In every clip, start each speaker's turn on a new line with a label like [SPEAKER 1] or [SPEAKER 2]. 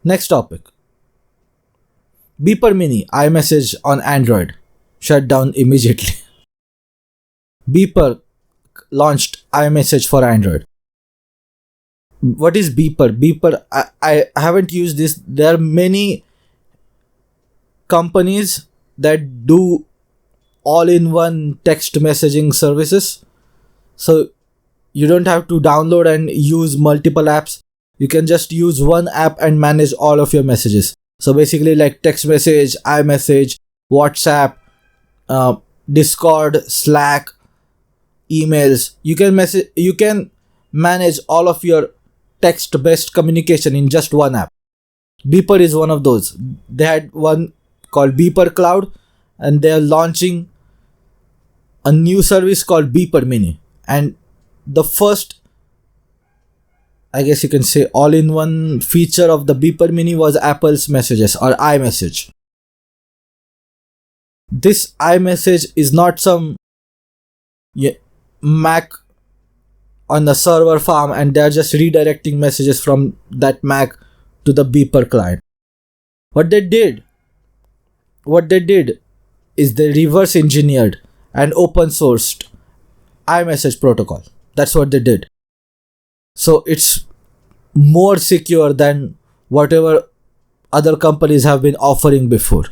[SPEAKER 1] Next topic. Beeper Mini iMessage on Android shut down immediately. Beeper launched iMessage for Android. What is Beeper? Beeper, I haven't used this. There are many companies that do all-in-one text messaging services. So you don't have to download and use multiple apps. You can just use one app and manage all of your messages. So basically like text message, iMessage, WhatsApp, Discord, Slack, emails. You can manage all of your text-based communication in just one app. Beeper is one of those. They had one called Beeper Cloud, and they are launching a new service called Beeper Mini. And the first, I guess you can say, all-in-one feature of the Beeper Mini was Apple's messages or iMessage. This iMessage is not some Mac on the server farm and they're just redirecting messages from that Mac to the Beeper client. What they did is they reverse engineered and open sourced iMessage protocol. That's what they did. So it's more secure than whatever other companies have been offering before.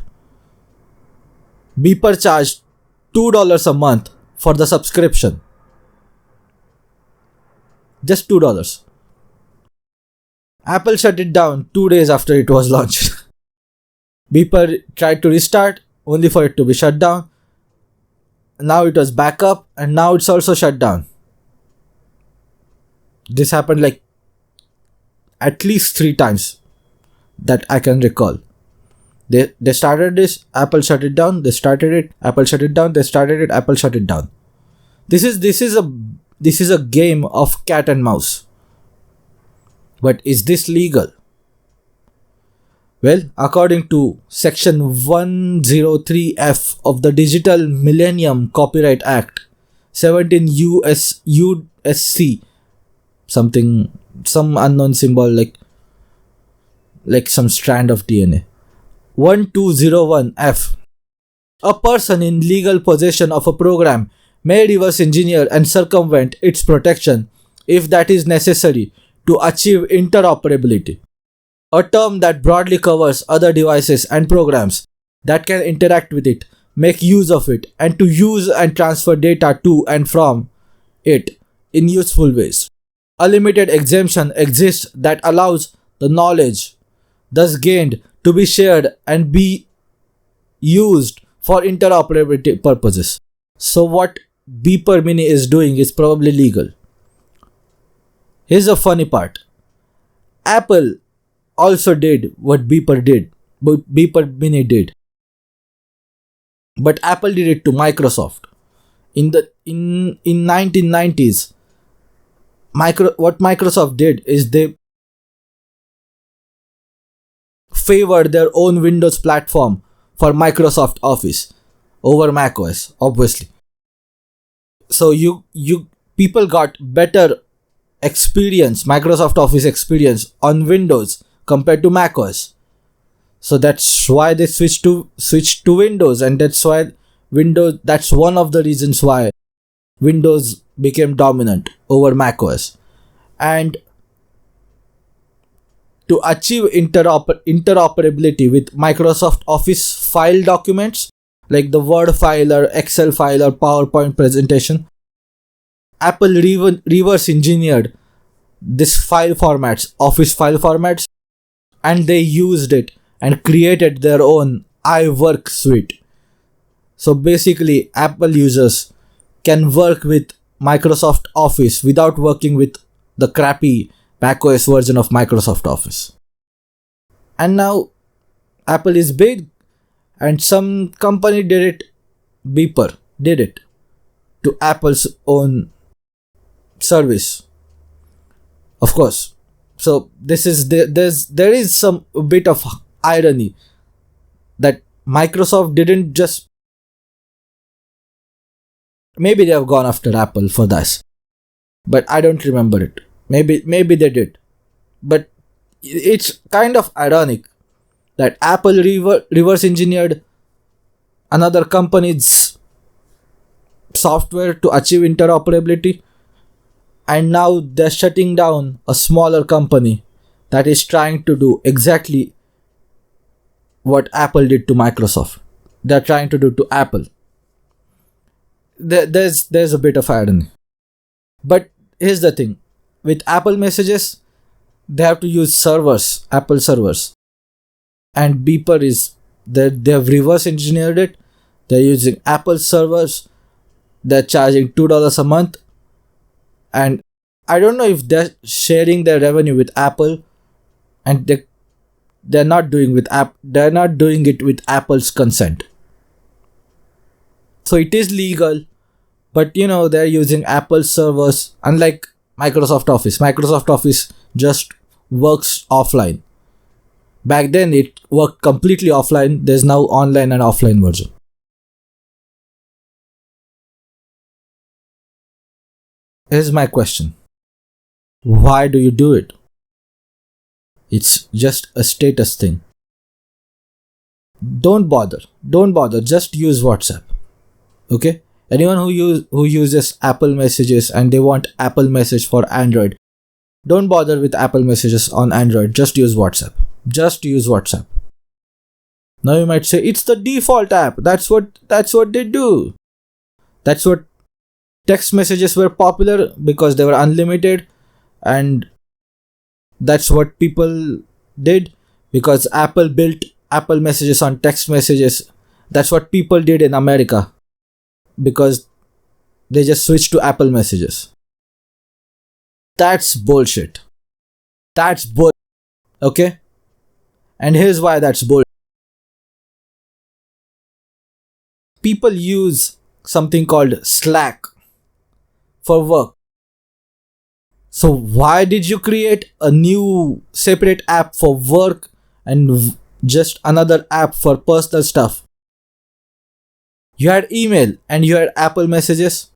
[SPEAKER 1] Beeper charged $2 a month for the subscription. Just $2. Apple shut it down 2 days after it was launched. Beeper tried to restart only for it to be shut down. Now it was back up and now it's also shut down. This happened like at least 3 times that I can recall. They started this, Apple shut it down, they started it, Apple shut it down, they started it, Apple shut it down. This is a game of cat and mouse. But is this legal? Well, according to Section 103F of the Digital Millennium Copyright Act, 17 USC, some unknown symbol like some strand of DNA. 1201F. A person in legal possession of a program may reverse engineer and circumvent its protection if that is necessary to achieve interoperability, a term that broadly covers other devices and programs that can interact with it, make use of it, and to use and transfer data to and from it in useful ways. A limited exemption exists that allows the knowledge thus gained to be shared and be used for interoperability purposes. So what Beeper Mini is doing is probably legal. Here's the funny part. Apple also did what Beeper Mini did. But Apple did it to Microsoft. In 1990s, what Microsoft did is they favored their own Windows platform for Microsoft Office over macOS, obviously. So people got better experience, Microsoft Office experience on Windows compared to macOS. So that's why they switched to Windows, and that's one of the reasons why Windows became dominant over macOS. And to achieve interoperability with Microsoft Office file documents like the Word file or Excel file or PowerPoint presentation, Apple reverse engineered this Office file formats, and they used it and created their own iWork suite. So basically, Apple users can work with Microsoft Office without working with the crappy macOS version of Microsoft Office. And now Apple is big, and some company Beeper did it to Apple's own service. Of course. So there is some bit of irony that Microsoft didn't just, maybe they have gone after Apple for this, but I don't remember it. Maybe they did. But it's kind of ironic that Apple reverse engineered another company's software to achieve interoperability, and now they're shutting down a smaller company that is trying to do exactly what Apple did to Microsoft. They're trying to do to Apple. There's a bit of irony. But here's the thing. With Apple messages, they have to use servers, Apple servers. And Beeper they've reverse engineered it. They're using Apple servers. They're charging $2 a month. And I don't know if they're sharing their revenue with Apple, and they're not doing it with Apple's consent. So it is legal, but they're using Apple servers. Unlike Microsoft Office just works offline. Back then it worked completely offline. There's now online and offline version. Here's my question. Why do you do it? It's just a status thing. Don't bother. Just use WhatsApp. Okay? Anyone who uses Apple Messages and they want Apple Message for Android, don't bother with Apple Messages on Android. Just use WhatsApp. Now you might say it's the default app. That's what they do. That's what text messages were popular because they were unlimited, and that's what people did because Apple built Apple Messages on text messages. That's what people did in America because they just switched to Apple Messages. That's bullshit. Okay? And here's why that's bullshit. People use something called Slack for work. So why did you create a new separate app for work and just another app for personal stuff? You had email and you had Apple Messages,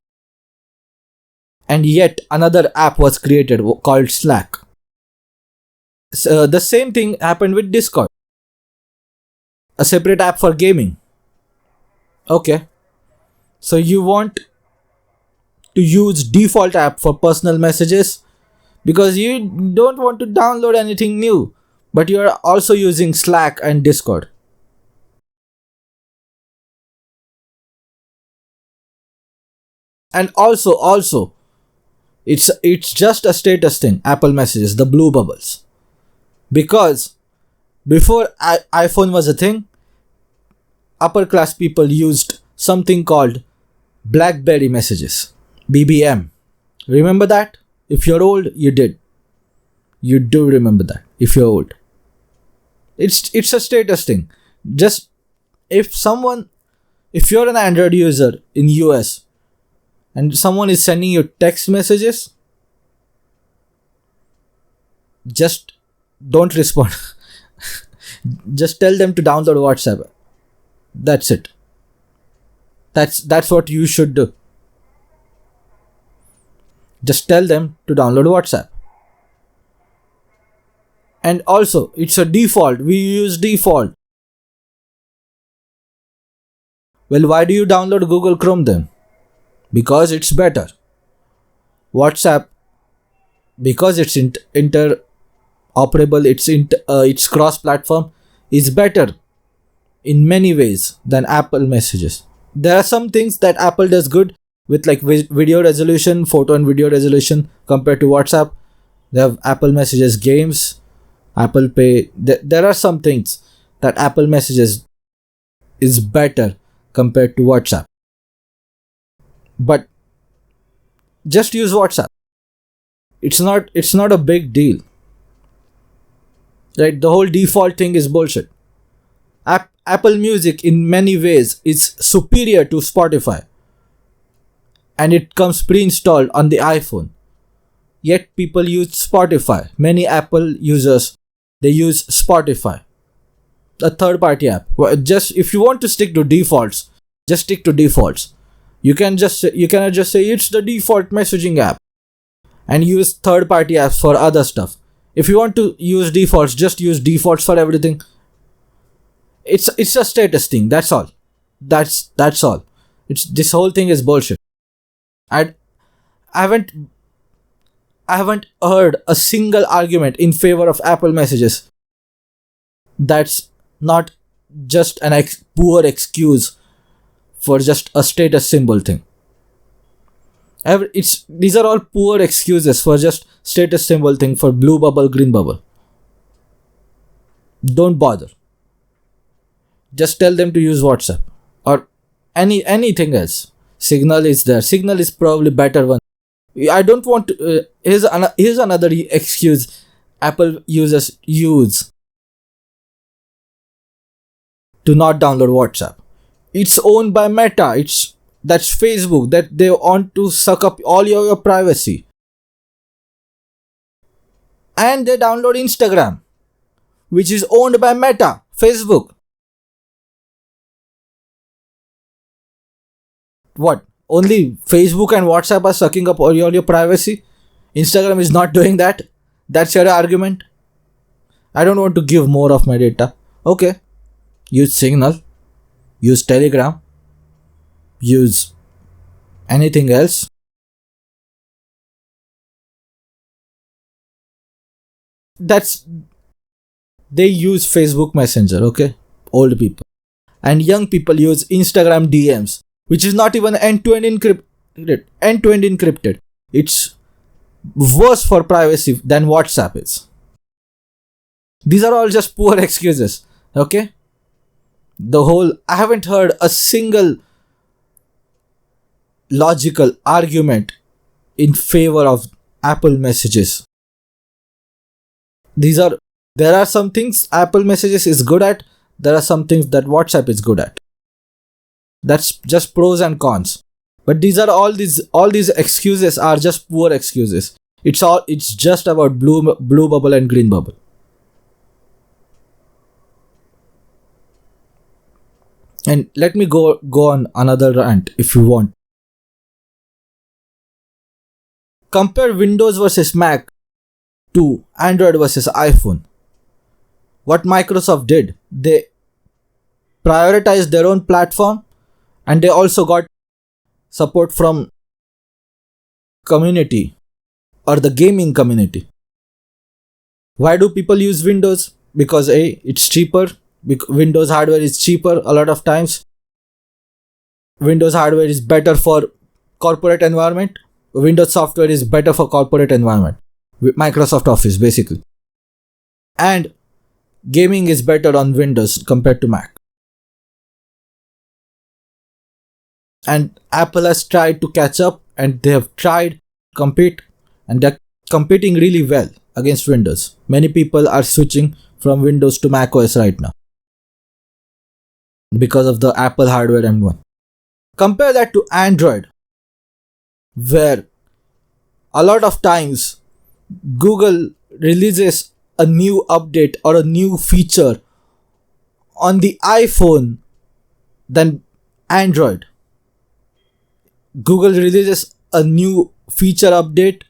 [SPEAKER 1] and yet another app was created called Slack. So the same thing happened with Discord. A separate app for gaming. Okay. So you want to use default app for personal messages because you don't want to download anything new, but you are also using Slack and Discord. And also it's just a status thing. Apple Messages, the blue bubbles, because before iPhone was a thing, upper class people used something called BlackBerry Messages, BBM. Remember that? If you're old, you do remember that. If you're old, it's a status thing. Just if you're an Android user in US and someone is sending you text messages, just don't respond. Just tell them to download WhatsApp. That's it. That's what you should do. Just tell them to download WhatsApp. And also, it's a default. We use default. Well, why do you download Google Chrome then? Because it's better. WhatsApp, because it's interoperable, it's cross-platform, is better in many ways than Apple Messages. There are some things that Apple does good with, like video resolution, photo and video resolution compared to WhatsApp. They have Apple Messages games, Apple Pay. There are some things that Apple Messages is better compared to WhatsApp. But just use WhatsApp. It's not a big deal. Right? The whole default thing is bullshit. Apple Music in many ways is superior to Spotify, and it comes pre-installed on the iPhone. Yet people use Spotify. Many Apple users, they use Spotify, a third-party app. Just if you want to stick to defaults, just stick to defaults. You cannot just say it's the default messaging app and use third-party apps for other stuff. If you want to use defaults, just use defaults for everything. It's a status thing. That's all. That's all. It's this whole thing is bullshit. I I haven't I haven't heard a single argument in favor of Apple messages. That's not just an poor excuse for just a status symbol thing. These are all poor excuses for just status symbol thing for blue bubble, green bubble. Don't bother. Just tell them to use WhatsApp or anything else. Signal is there. Signal is probably better one. I don't want to. Here's another excuse Apple users use to not download WhatsApp. It's owned by Meta. That's Facebook. That they want to suck up all your privacy. And they download Instagram, which is owned by Meta, Facebook. What? Only Facebook and WhatsApp are sucking up all your privacy? Instagram is not doing that? That's your argument? I don't want to give more of my data. Okay. Use Signal. Use Telegram. Use anything else. They use Facebook Messenger, okay? Old people. And young people use Instagram DMs, which is not even end-to-end encrypted. It's worse for privacy than WhatsApp is. These are all just poor excuses, okay? I haven't heard a single logical argument in favor of Apple messages. There are some things Apple messages is good at, there are some things that WhatsApp is good at. That's just pros and cons. But all these excuses are just poor excuses. It's just about blue bubble and green bubble. And let me go on another rant if you want. Compare Windows versus Mac to Android versus iPhone. What Microsoft did, they prioritized their own platform and they also got support from community or the gaming community. Why do people use Windows? Because it's cheaper. Windows hardware is cheaper a lot of times. Windows hardware is better for corporate environment. Windows software is better for corporate environment. Microsoft Office basically. And gaming is better on Windows compared to Mac. And Apple has tried to catch up and they have tried to compete and they're competing really well against Windows. Many people are switching from Windows to Mac OS right now because of the Apple hardware M1. Compare that to Android, where a lot of times Google releases a new update or a new feature on the iPhone than Android. Google releases a new feature update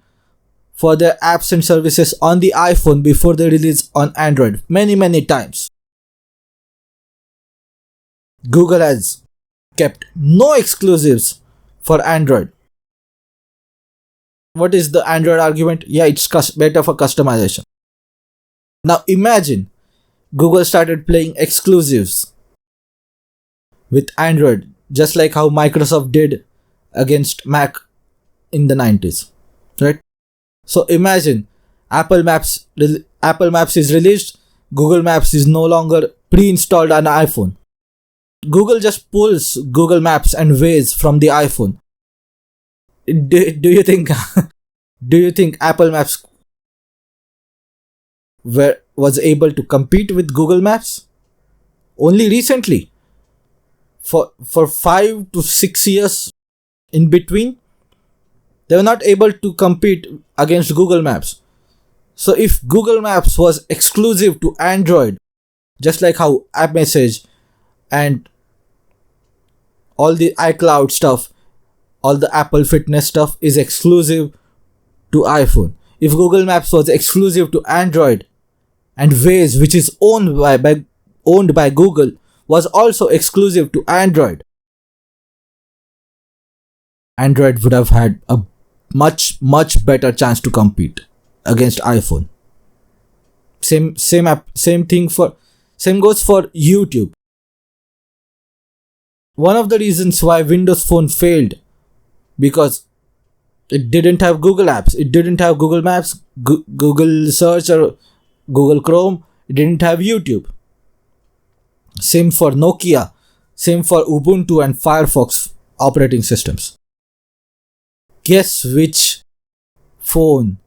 [SPEAKER 1] for their apps and services on the iPhone before they release on Android many times. Google has kept no exclusives for Android. What is the Android argument? Yeah, it's better for customization. Now imagine Google started playing exclusives with Android, just like how Microsoft did against Mac in the 90s, right? So imagine Apple Maps is released, Google Maps is no longer pre-installed on iPhone. Google just pulls Google Maps and Waze from the iPhone. Do you think Apple Maps was able to compete with Google Maps? Only recently. For 5 to 6 years in between, they were not able to compete against Google Maps. So if Google Maps was exclusive to Android, just like how iMessage and all the iCloud stuff, all the Apple Fitness stuff is exclusive to iPhone. if Google Maps was exclusive to Android and Waze, which is owned by Google, was also exclusive to Android, Android would have had a much better chance to compete against iPhone. Same goes for YouTube. One of the reasons why Windows Phone failed, because it didn't have Google Apps, it didn't have Google Maps, Google Search or Google Chrome, it didn't have YouTube. Same for Nokia, same for Ubuntu and Firefox operating systems. Guess which phone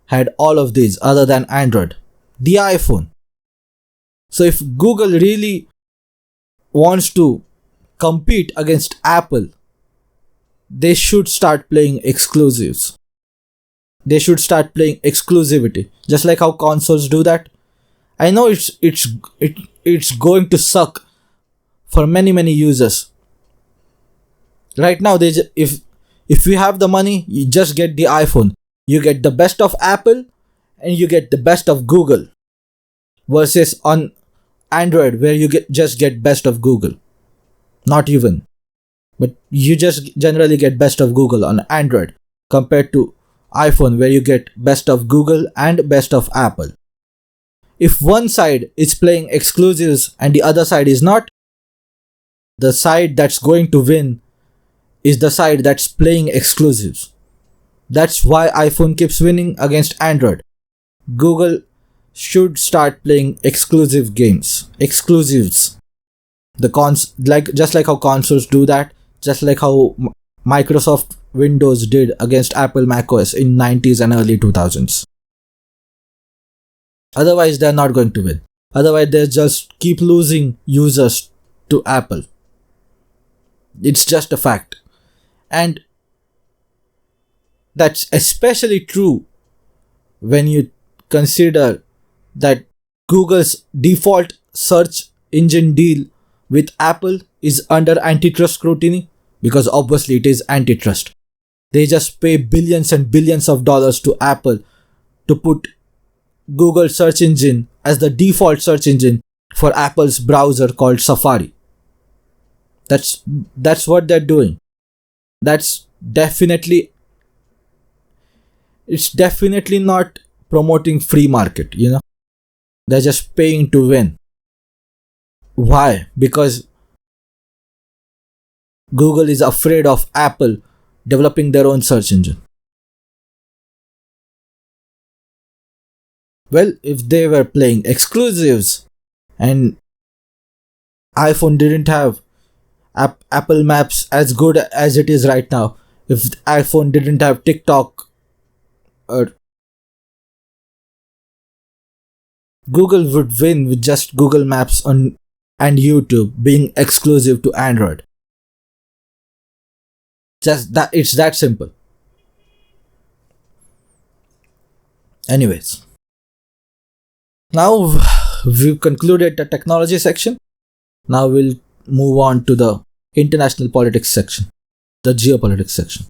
[SPEAKER 1] had all of these other than Android? The iPhone. So if Google really wants to compete against Apple, they should start playing exclusives. They should start playing exclusivity, just like how consoles do that. I know it's going to suck for many users. Right now, if you have the money, you just get the iPhone. You get the best of Apple and you get the best of Google. Versus on Android, where you just get best of Google. Not even. But you just generally get best of Google on Android compared to iPhone, where you get best of Google and best of Apple. If one side is playing exclusives and the other side is not, the side that's going to win is the side that's playing exclusives. That's why iPhone keeps winning against Android. Google should start playing exclusive games. Exclusives. Just like how consoles do that, just like how Microsoft Windows did against Apple macOS in 90s and early 2000s. Otherwise, they're not going to win. Otherwise, they just keep losing users to Apple. It's just a fact. And that's especially true when you consider that Google's default search engine deal with Apple is under antitrust scrutiny, because obviously it is antitrust. They just pay billions and billions of dollars to Apple to put Google search engine as the default search engine for Apple's browser called Safari. That's what they're doing. It's definitely not promoting free market, They're just paying to win. Why? Because Google is afraid of Apple developing their own search engine. Well, if they were playing exclusives and iPhone didn't have Apple Maps as good as it is right now, if iPhone didn't have TikTok, or Google would win with just Google Maps and YouTube being exclusive to Android. Just that, it's that simple. Anyways, now we've concluded the technology section. Now we'll move on to the international politics section, the geopolitics section.